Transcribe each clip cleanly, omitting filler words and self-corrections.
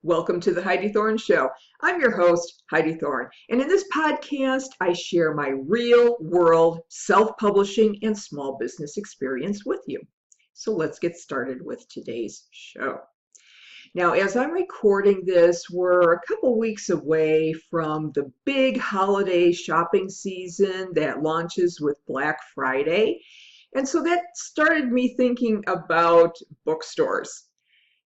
Welcome to the Heidi Thorne Show. I'm your host, Heidi Thorne, and in this podcast, I share my real world self-publishing and small business experience with you. So let's get started with today's show. Now, as I'm recording this, we're a couple weeks away from the big holiday shopping season that launches with Black Friday. And so that started me thinking about bookstores.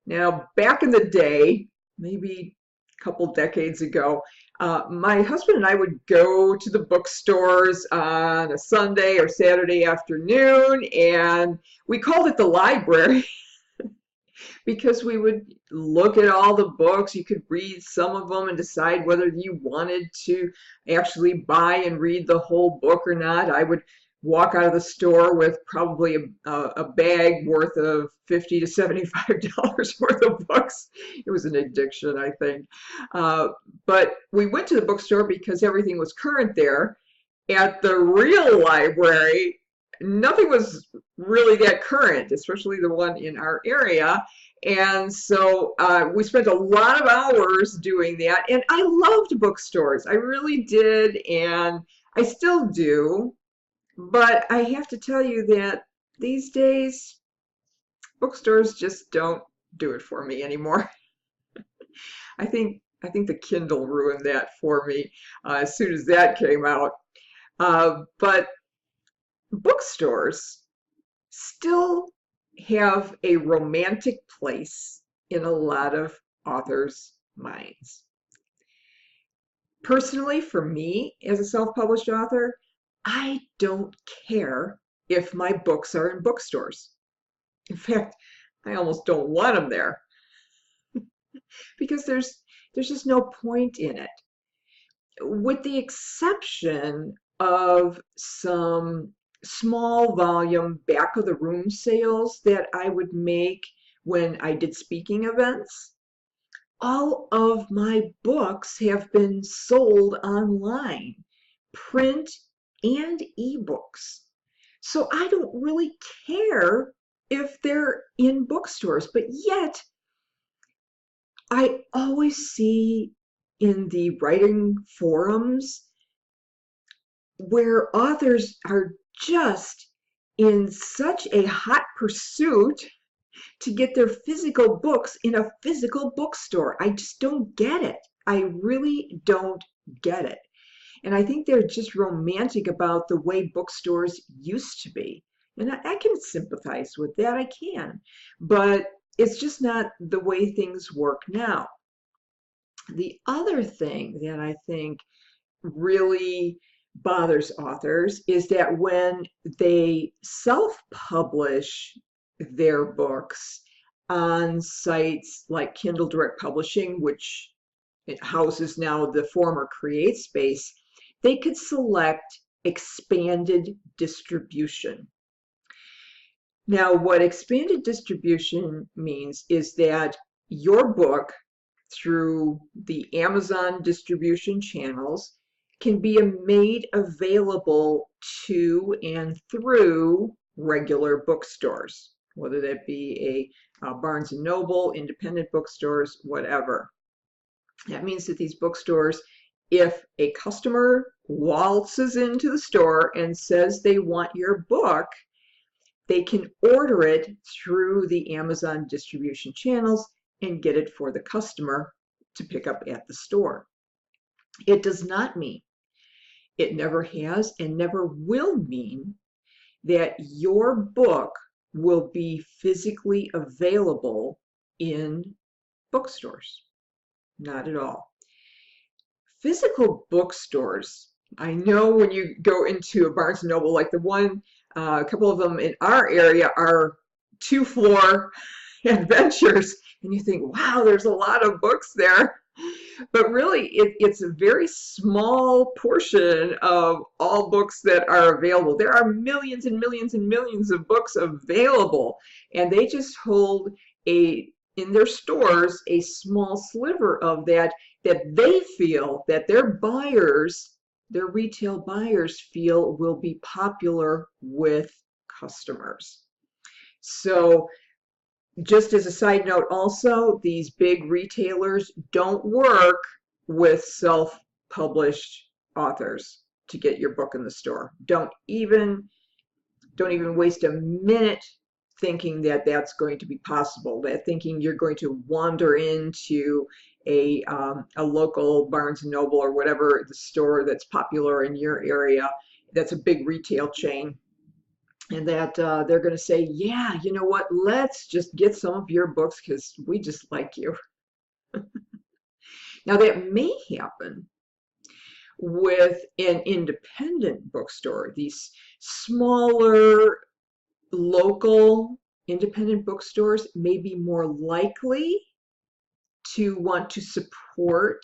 Now, back in the day, maybe a couple decades ago, my husband and I would go to the bookstores on a Sunday or Saturday afternoon, and we called it the library because we would look at all the books. You could read some of them and decide whether you wanted to actually buy and read the whole book or not. I would walk out of the store with probably a bag worth of $50 to $75 worth of books. It was an addiction, I think. But we went to the bookstore because everything was current there. At the real library, nothing was really that current, especially the one in our area. And so we spent a lot of hours doing that. And I loved bookstores. I really did. And I still do. But I have to tell you that these days, bookstores just don't do it for me anymore. I think the Kindle ruined that for me as soon as that came out. But bookstores still have a romantic place in a lot of authors' minds. Personally, for me, as a self-published author, I don't care if my books are in bookstores. In fact, I almost don't want them there because there's just no point in it. With the exception of some small volume back of the room sales that I would make when I did speaking events, all of my books have been sold online, print and ebooks. So I don't really care if they're in bookstores, but yet I always see in the writing forums where authors are just in such a hot pursuit to get their physical books in a physical bookstore. I just don't get it. I really don't get it. And I think they're just romantic about the way bookstores used to be. And I can sympathize with that, I can. But it's just not the way things work now. The other thing that I think really bothers authors is that when they self-publish their books on sites like Kindle Direct Publishing, which it houses now the former CreateSpace, they could select expanded distribution. Now, what expanded distribution means is that your book, through the Amazon distribution channels, can be made available to and through regular bookstores, whether that be a Barnes & Noble, independent bookstores, whatever. That means that these bookstores, if a customer waltzes into the store and says they want your book, they can order it through the Amazon distribution channels and get it for the customer to pick up at the store. It does not mean, it never has and never will mean, that your book will be physically available in bookstores. Not at all. Physical bookstores, I know when you go into a Barnes & Noble, like the one, a couple of them in our area are 2-floor adventures, and you think, wow, there's a lot of books there. But really, it's a very small portion of all books that are available. There are millions and millions and millions of books available, and they just hold in their stores a small sliver of that they feel that their buyers, their retail buyers feel will be popular with customers. So Just as a side note also, these big retailers don't work with self-published authors to get your book in the store. Don't even waste a minute thinking that that's going to be possible, that thinking you're going to wander into a local Barnes& and Noble or whatever the store that's popular in your area, that's a big retail chain, and that they're going to say, yeah, you know what, let's just get some of your books because we just like you. Now, that may happen with an independent bookstore. These smaller local independent bookstores may be more likely to want to support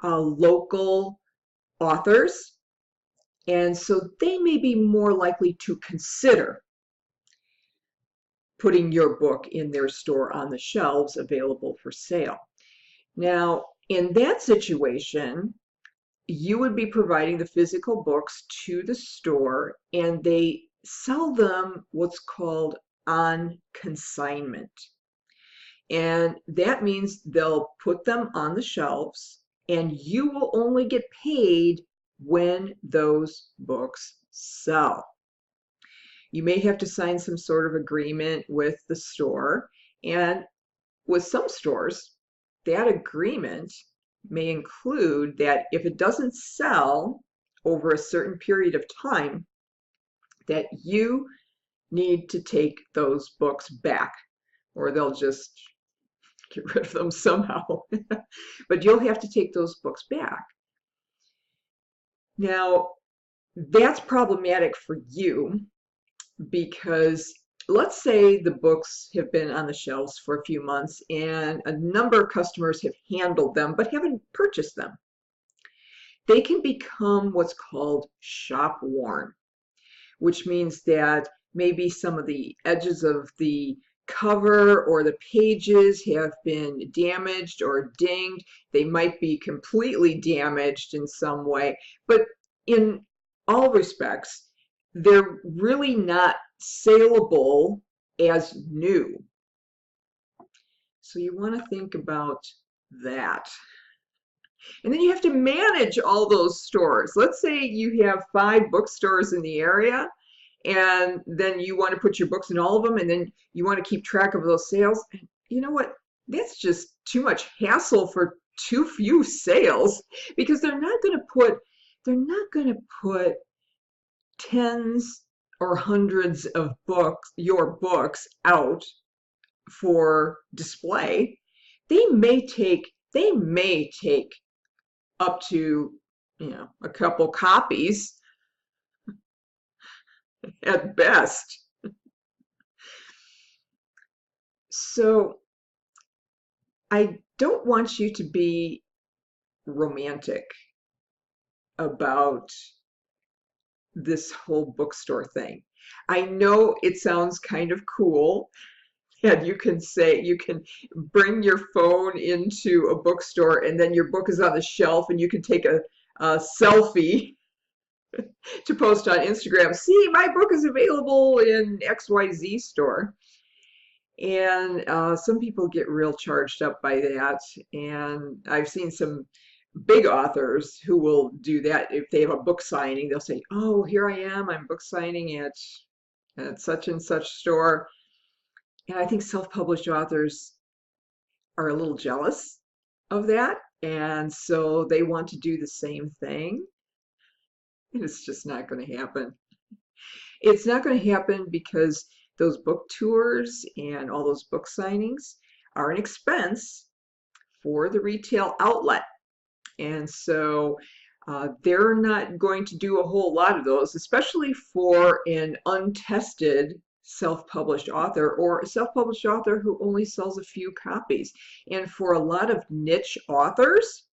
local authors, and so they may be more likely to consider putting your book in their store on the shelves available for sale. Now, in that situation, you would be providing the physical books to the store, and they sell them what's called on consignment. And that means they'll put them on the shelves, and you will only get paid when those books sell. You may have to sign some sort of agreement with the store, and with some stores, that agreement may include that if it doesn't sell over a certain period of time, that you need to take those books back, or they'll just get rid of them somehow. But you'll have to take those books back. Now, that's problematic for you because let's say the books have been on the shelves for a few months and a number of customers have handled them but haven't purchased them. They can become what's called shop worn, which means that maybe some of the edges of the cover or the pages have been damaged or dinged. They might be completely damaged in some way, but in all respects, they're really not saleable as new. So you want to think about that. And then you have to manage all those stores. Let's say you have 5 bookstores in the area, and then you want to put your books in all of them, and then you want to keep track of those sales. And you know what? That's just too much hassle for too few sales, because they're not going to put tens or hundreds of your books out for display. They may take up to, a couple copies at best. So I don't want you to be romantic about this whole bookstore thing. I know it sounds kind of cool, and you can bring your phone into a bookstore and then your book is on the shelf and you can take a selfie to post on Instagram. See, my book is available in XYZ store. And some people get real charged up by that. And I've seen some big authors who will do that. If they have a book signing, they'll say, oh, here I am, I'm book signing at such and such store. And I think self-published authors are a little jealous of that. And so they want to do the same thing. And it's just not going to happen. It's not going to happen because those book tours and all those book signings are an expense for the retail outlet. And so they're not going to do a whole lot of those, especially for an untested self-published author or a self-published author who only sells a few copies. And for a lot of niche authors,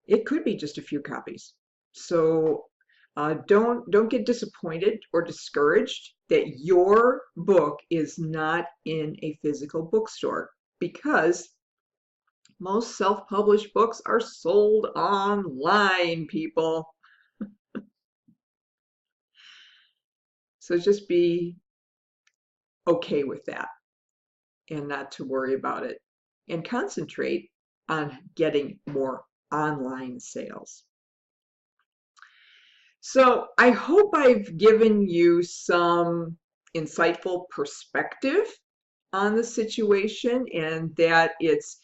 it could be just a few copies. So don't get disappointed or discouraged that your book is not in a physical bookstore, because most self-published books are sold online, people. So just be okay with that. and not to worry about it and concentrate on getting more online sales. So I hope I've given you some insightful perspective on the situation and that it's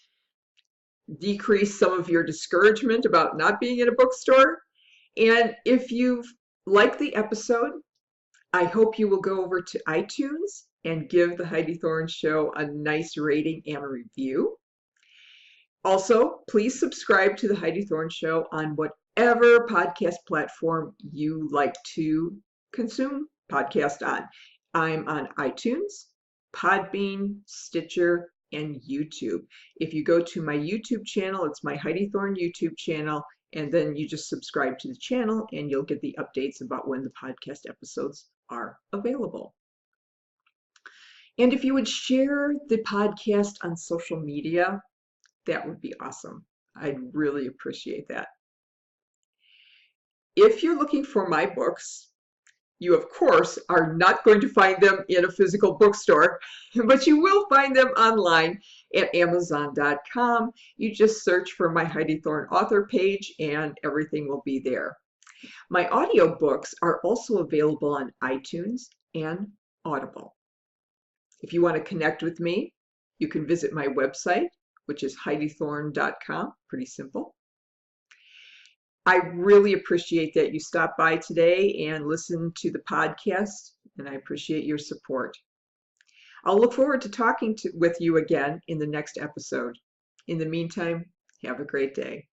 decreased some of your discouragement about not being in a bookstore. And if you've liked the episode, I hope you will go over to iTunes and give the Heidi Thorne Show a nice rating and review. Also, please subscribe to the Heidi Thorne Show on whatever podcast platform you like to consume podcast on. I'm on iTunes, Podbean, Stitcher, and YouTube. If you go to my YouTube channel, it's my Heidi Thorne YouTube channel, and then you just subscribe to the channel and you'll get the updates about when the podcast episodes are available. And if you would share the podcast on social media, that would be awesome. I'd really appreciate that. If you're looking for my books, you of course are not going to find them in a physical bookstore, but you will find them online at Amazon.com. You just search for my Heidi Thorne author page and everything will be there. My audiobooks are also available on iTunes and Audible. If you want to connect with me, you can visit my website, which is HeidiThorne.com. Pretty simple. I really appreciate that you stopped by today and listened to the podcast, and I appreciate your support. I'll look forward to talking with you again in the next episode. In the meantime, have a great day.